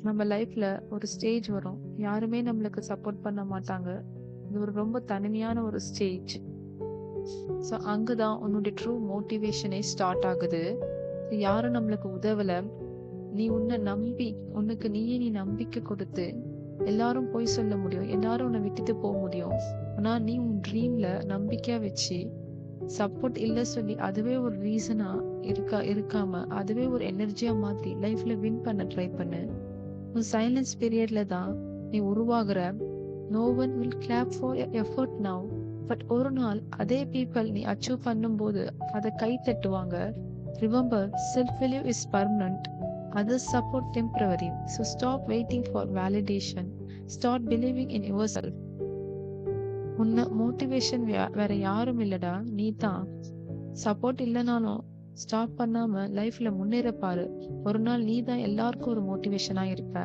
நம்ம லைஃப்ல ஒரு ஸ்டேஜ் வரும். யாருமே நம்மளுக்கு சப்போர்ட் பண்ண மாட்டாங்க. இது ஒரு ரொம்ப தனிமையான ஒரு ஸ்டேஜ். ஸோ அங்கதான் உன்னுடைய ட்ரூ மோட்டிவேஷனே ஸ்டார்ட் ஆகுது. யாரும் நம்மளுக்கு உதவல. நீ உன்னை நம்பி, நீ நம்பிக்கை கொடுத்து எல்லாரும் போய் சொல்ல முடியும். எல்லாரும் உன்னை விட்டுட்டு போக முடியும். ஆனா நீ உன் ட்ரீம்ல நம்பிக்கையா வச்சு சப்போர்ட் இல்ல சொல்லி அதுவே ஒரு ரீசனா இருக்காம அதுவே ஒரு எனர்ஜியா மாத்தி லைஃப்ல வின் பண்ண ட்ரை பண்ணு. உன் சைலன்ஸ் பீரியட்ல தான் நீ உருவாகுற. No one will clap for effort now, but ஒரு நாள் அதே பீப்பிள் நீ அச்சீவ் பண்ணும்போது அதை கை தட்டுவாங்க. Remember, self value is permanent, others support temporary. So stop waiting for validation, start believing in yourself. உன்ன மோட்டிவேஷன் வேற யாரும் இல்லடா, நீ தான். சப்போர்ட் இல்லைனாலும் ஸ்டாப் பண்ணாம லைஃப்ல முன்னேற பாரு. ஒரு நாள் நீ தான் எல்லாருக்கும் ஒரு மோட்டிவேஷனா இருப்ப.